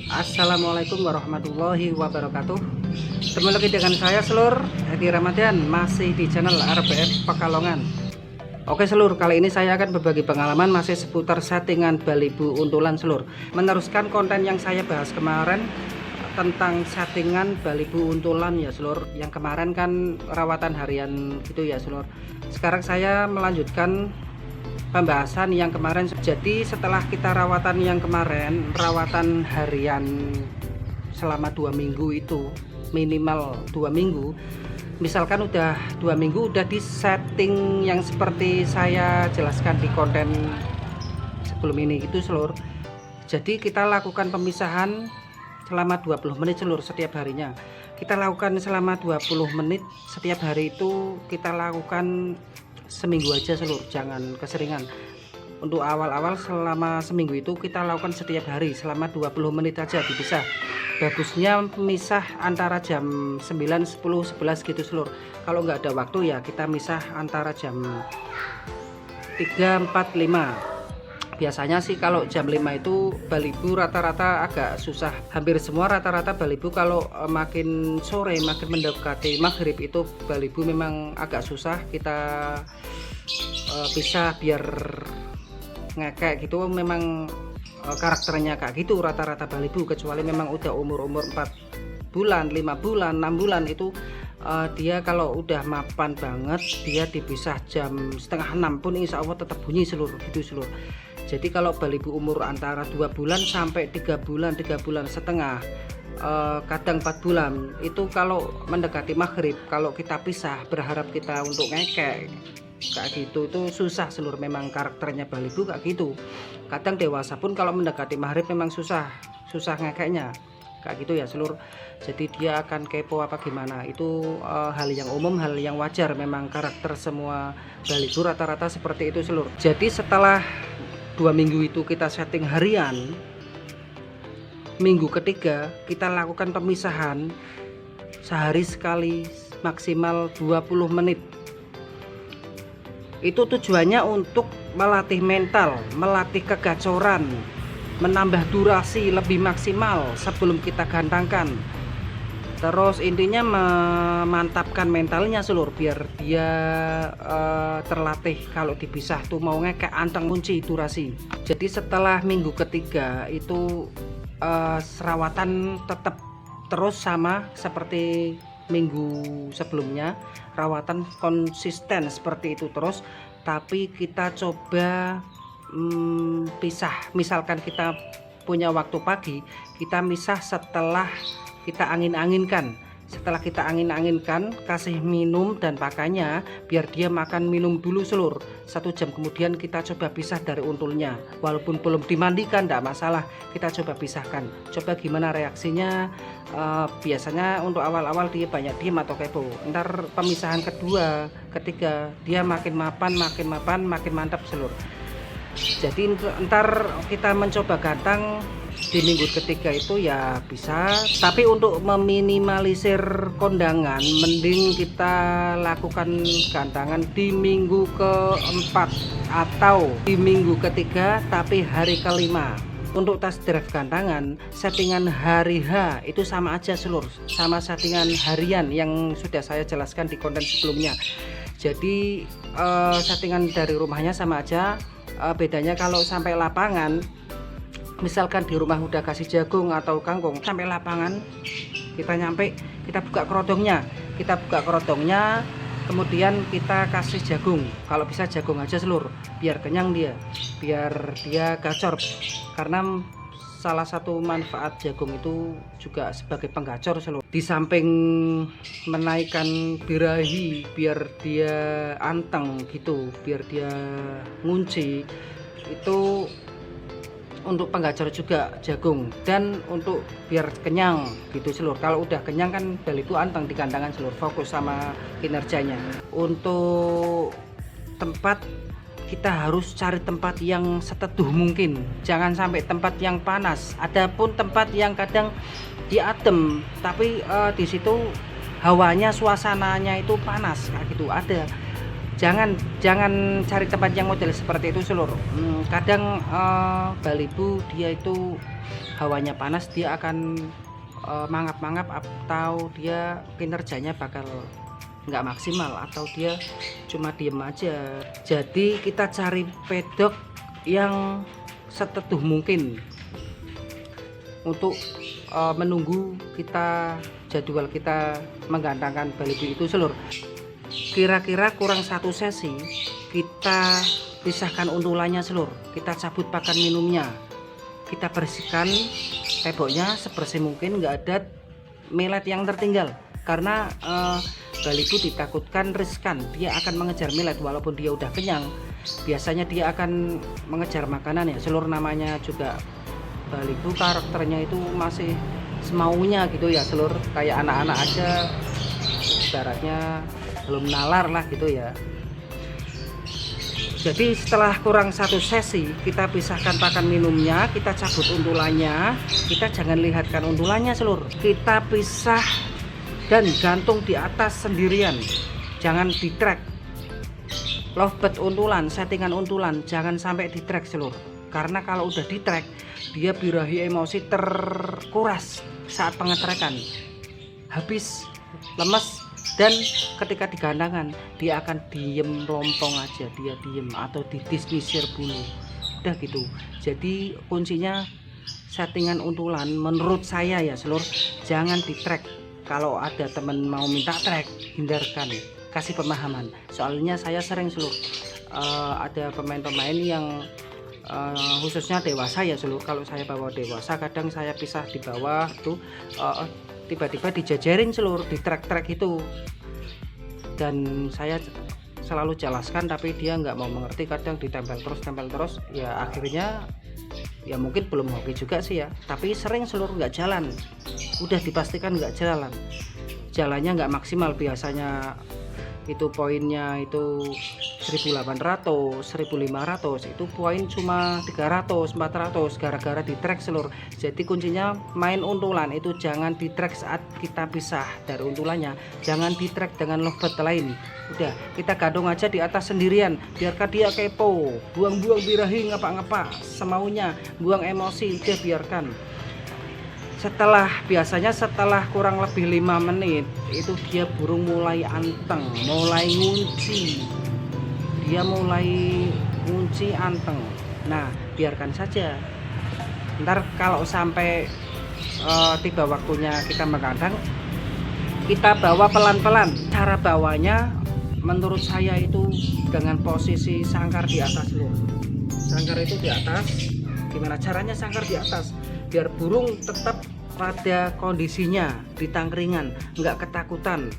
Assalamualaikum warahmatullahi wabarakatuh. Kembali lagi dengan saya Selur Hedi Ramadan, masih di channel RBF Pekalongan. Oke Selur, kali ini saya akan berbagi pengalaman masih seputar settingan balibu untulan Selur. Meneruskan konten yang saya bahas kemarin tentang settingan balibu untulan ya Selur. Yang kemarin kan rawatan harian gitu ya Selur. Sekarang saya melanjutkan pembahasan yang kemarin. Jadi setelah kita rawatan yang kemarin, rawatan harian selama 2 minggu itu, minimal 2 minggu, misalkan udah 2 minggu udah di setting yang seperti saya jelaskan di konten sebelum ini gitu Selur. Jadi kita lakukan pemisahan selama 20 menit Selur setiap harinya. Kita lakukan selama 20 menit setiap hari, itu kita lakukan seminggu aja Selur, jangan keseringan. Untuk awal-awal selama seminggu itu kita lakukan setiap hari selama 20 menit aja dipisah. Bagusnya misah antara jam 9, 10, 11 gitu Selur. Kalau nggak ada waktu ya kita misah antara jam 3, 4, 5. Biasanya sih kalau jam 5 itu balibu rata-rata agak susah. Hampir semua rata-rata balibu kalau makin sore, makin mendekati maghrib itu balibu memang agak susah kita bisa biar ngekek gitu. Memang karakternya kayak gitu rata-rata balibu, kecuali memang udah umur-umur 4 bulan, 5 bulan, 6 bulan itu dia kalau udah mapan banget dia dipisah jam setengah 6 pun insya Allah tetap bunyi Selur gitu Selur. Jadi kalau balibu umur antara 2 bulan sampai 3 bulan, 3 bulan setengah, kadang 4 bulan itu kalau mendekati maghrib, kalau kita pisah berharap kita untuk ngekek kayak gitu itu susah Selur. Memang karakternya balibu kayak gitu. Kadang dewasa pun kalau mendekati maghrib memang susah ngekeknya kayak gitu ya Selur. Jadi dia akan kepo apa gimana, itu hal yang umum, hal yang wajar. Memang karakter semua balibu rata-rata seperti itu Selur. Jadi setelah 2 minggu itu kita setting harian, minggu ketiga kita lakukan pemisahan sehari sekali maksimal 20 menit. Itu tujuannya untuk melatih mental, melatih kegacoran, menambah durasi lebih maksimal sebelum kita gantangkan. Terus intinya memantapkan mentalnya Selur, biar dia terlatih kalau dipisah tuh mau ngekek anteng kunci durasi. Jadi setelah minggu ketiga itu rawatan tetap terus sama seperti minggu sebelumnya, rawatan konsisten seperti itu terus. Tapi kita coba pisah. Misalkan kita punya waktu pagi, kita misah setelah kita angin-anginkan. Setelah kita angin-anginkan, kasih minum dan pakannya, biar dia makan minum dulu Selur. 1 jam kemudian kita coba pisah dari untulnya. Walaupun belum dimandikan tidak masalah, kita coba pisahkan. Coba gimana reaksinya. Biasanya untuk awal-awal dia banyak diem atau kepo. Ntar pemisahan kedua, ketiga dia makin mapan, makin mantap Selur. Jadi ntar kita mencoba gantang di minggu ketiga itu ya bisa. Tapi untuk meminimalisir kondangan, mending kita lakukan gantangan di minggu keempat atau di minggu ketiga tapi hari kelima. Untuk test drive gantangan, settingan hari H itu sama aja Selur, sama settingan harian yang sudah saya jelaskan di konten sebelumnya. Jadi settingan dari rumahnya sama aja. Bedanya kalau sampai lapangan, misalkan di rumah udah kasih jagung atau kangkung, sampai lapangan kita nyampe, kita buka kerodongnya, kemudian kita kasih jagung. Kalau bisa jagung aja Selur, biar kenyang dia, biar dia gacor. Karena salah satu manfaat jagung itu juga sebagai penggacor Selur. Di samping menaikkan birahi biar dia anteng gitu, biar dia ngunci, itu untuk penggacor juga jagung, dan untuk biar kenyang gitu Selur. Kalau udah kenyang kan balibu anteng di gandangan Selur, fokus sama kinerjanya. Untuk tempat, kita harus cari tempat yang seteduh mungkin, jangan sampai tempat yang panas. Adapun tempat yang kadang diadem tapi di situ hawanya, suasananya itu panas kayak gitu ada. Jangan cari tempat yang model seperti itu Selur. Kadang balibu dia itu hawanya panas, dia akan mangap-mangap, atau dia kinerjanya bakal nggak maksimal, atau dia cuma diem aja. Jadi kita cari pedok yang seteduh mungkin untuk menunggu jadwal kita menggantangkan baliho itu seluruh. Kira-kira kurang 1 sesi kita pisahkan untulannya seluruh, kita cabut pakan minumnya, kita bersihkan temboknya sebersih mungkin, nggak ada melet yang tertinggal, karena baliho ditakutkan riskan, dia akan mengejar melet walaupun dia udah kenyang. Biasanya dia akan mengejar makanan ya seluruh, namanya juga baliho, karakternya itu masih semaunya gitu ya seluruh, kayak anak-anak aja ibaratnya belum nalar lah gitu ya. Jadi setelah kurang 1 sesi kita pisahkan pakan minumnya, kita cabut untulannya, kita jangan lihatkan untulannya seluruh, kita pisah dan gantung di atas sendirian, jangan di track. Lovebird untulan, settingan untulan jangan sampai di track seluruh, karena kalau udah di track dia birahi emosi terkuras saat pengetrekan, habis lemes, dan ketika digandangkan dia akan diem lompong aja, dia diem atau didismisir bulu, udah gitu. Jadi kuncinya settingan untulan menurut saya ya seluruh, jangan di track. Kalau ada temen mau minta track, hindarkan, kasih pemahaman. Soalnya saya sering seluruh ada pemain-pemain yang khususnya dewasa ya seluruh, kalau saya bawa dewasa kadang saya pisah di bawah tuh, tiba-tiba dijajarin seluruh di trek-trek itu, dan saya selalu jelaskan tapi dia nggak mau mengerti, kadang ditempel terus ya, akhirnya ya mungkin belum hoki juga sih ya, tapi sering seluruh nggak jalan, udah dipastikan nggak jalan, jalannya nggak maksimal. Biasanya itu poinnya itu 1800, 1500, itu poin cuma 300, 400 gara-gara di track seluruh. Jadi kuncinya main untulan itu jangan di track saat kita pisah dari untulannya, jangan di track dengan lovebird lain. Udah kita gantung aja di atas sendirian, biarkan dia kepo, buang-buang birahi, ngapa-ngapa semaunya, buang emosi, udah biarkan. Biasanya setelah kurang lebih 5 menit itu dia burung mulai anteng, mulai ngunci, dia mulai ngunci anteng. Nah biarkan saja, ntar kalau sampai tiba waktunya kita menggandang, kita bawa pelan-pelan. Cara bawanya menurut saya itu dengan posisi sangkar di atas dulu. Sangkar itu di atas. Gimana caranya sangkar di atas? Biar burung tetap pada kondisinya di tangkringan, nggak ketakutan.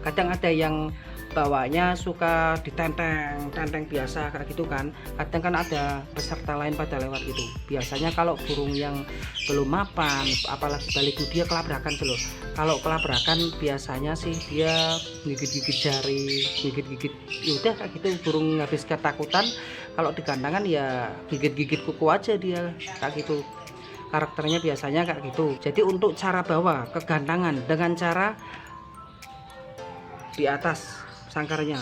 Kadang ada yang bawanya suka ditenteng biasa kayak gitu kan, kadang kan ada peserta lain pada lewat gitu. Biasanya kalau burung yang belum mapan, apalagi baliho, dia kelabrakan dulu. Kalau kelabrakan biasanya sih dia gigit-gigit jari, gigit-gigit, yaudah kayak gitu, burung habis ketakutan. Kalau digandangan ya gigit-gigit kuku aja dia kayak gitu, karakternya biasanya kayak gitu. Jadi untuk cara bawa kegandangan dengan cara di atas sangkarnya,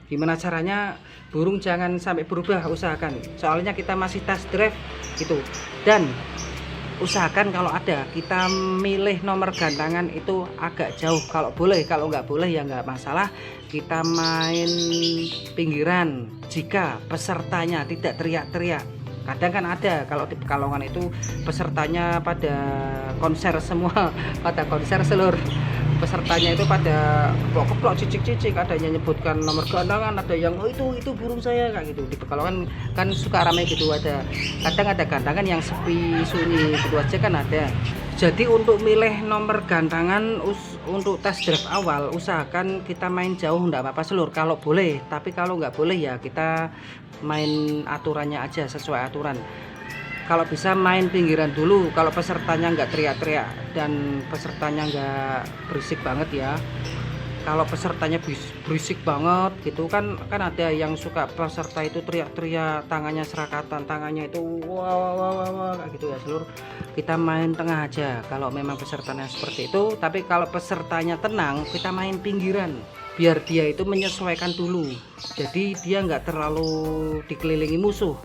gimana caranya burung jangan sampai berubah, usahakan, soalnya kita masih test drive gitu. Dan usahakan kalau ada kita milih nomor gandangan itu agak jauh kalau boleh, kalau nggak boleh ya nggak masalah, kita main pinggiran jika pesertanya tidak teriak-teriak. Kadang kan ada kalau di Pekalongan itu pesertanya pada konser semua, pada konser seluruh pesertanya itu pada keplok-keplok, cicik-cicik, ada yang nyebutkan nomor gandangan, ada yang oh itu burung saya kayak gitu. Di Pekalongan kan suka ramai gitu, ada kadang ada gandangan yang sepi sunyi gitu aja kan ada. Jadi untuk milih nomor gandangan untuk tes drive awal, usahakan kita main jauh enggak apa-apa seluruh kalau boleh, tapi kalau nggak boleh ya kita main aturannya aja, sesuai aturan. Kalau bisa main pinggiran dulu kalau pesertanya nggak teriak-teriak dan pesertanya nggak berisik banget ya. Kalau pesertanya berisik banget gitu kan ada yang suka peserta itu teriak-teriak, tangannya serakatan, tangannya itu wah kayak gitu ya seluruh. Kita main tengah aja kalau memang pesertanya seperti itu, tapi kalau pesertanya tenang kita main pinggiran biar dia itu menyesuaikan dulu, jadi dia nggak terlalu dikelilingi musuh.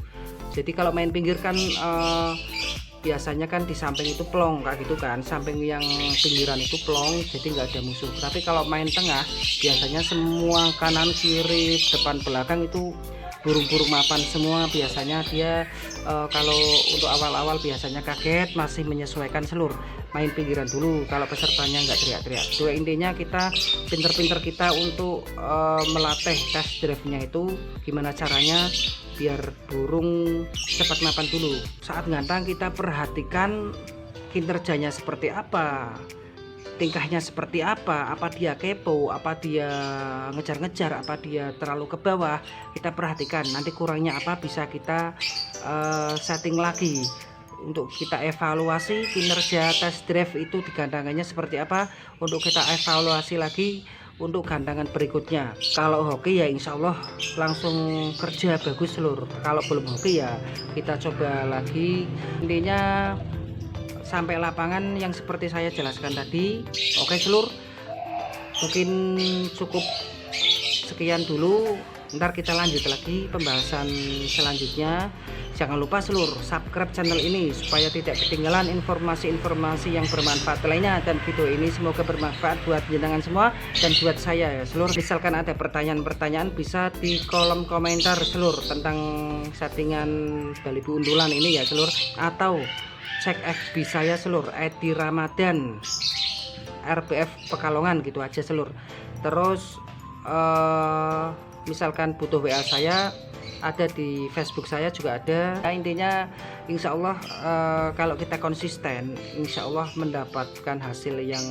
Jadi kalau main pinggir kan biasanya kan di samping itu plong kayak gitu kan, samping yang pinggiran itu plong, jadi nggak ada musuh. Tapi kalau main tengah biasanya semua kanan kiri depan belakang itu burung-burung mapan semua. Biasanya dia kalau untuk awal-awal biasanya kaget, masih menyesuaikan selur, main pinggiran dulu kalau pesertanya nggak teriak-teriak. Dua intinya kita pinter-pinter kita untuk melatih test drive-nya itu gimana caranya biar burung cepat mapan dulu. Saat ngantang kita perhatikan kinerjanya seperti apa, tingkahnya seperti apa dia kepo, apa dia ngejar-ngejar, apa dia terlalu ke bawah. Kita perhatikan, nanti kurangnya apa bisa kita setting lagi untuk kita evaluasi kinerja test drive itu di gandangannya seperti apa, untuk kita evaluasi lagi untuk gandangan berikutnya. Kalau hoki ya insya Allah langsung kerja bagus seluruh. Kalau belum hoki ya kita coba lagi. Intinya sampai lapangan yang seperti saya jelaskan tadi. Oke seluruh, mungkin cukup sekian dulu, ntar kita lanjut lagi pembahasan selanjutnya. Jangan lupa seluruh subscribe channel ini supaya tidak ketinggalan informasi-informasi yang bermanfaat lainnya, dan video ini semoga bermanfaat buat jenengan semua dan buat saya ya seluruh. Misalkan ada pertanyaan-pertanyaan bisa di kolom komentar seluruh tentang settingan Balibu undulan ini ya seluruh, atau cek FB saya seluruh Edi Ramadan RBF Pekalongan gitu aja seluruh. Terus misalkan butuh WA saya ada di Facebook saya juga ada. Nah, intinya insya Allah kalau kita konsisten insya Allah mendapatkan hasil yang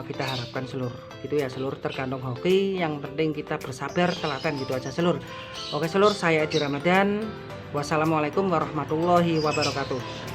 kita harapkan seluruh gitu ya seluruh. Tergantung hoki, yang penting kita bersabar telaten gitu aja seluruh. Oke seluruh, saya Edi Ramadan, wassalamualaikum warahmatullahi wabarakatuh.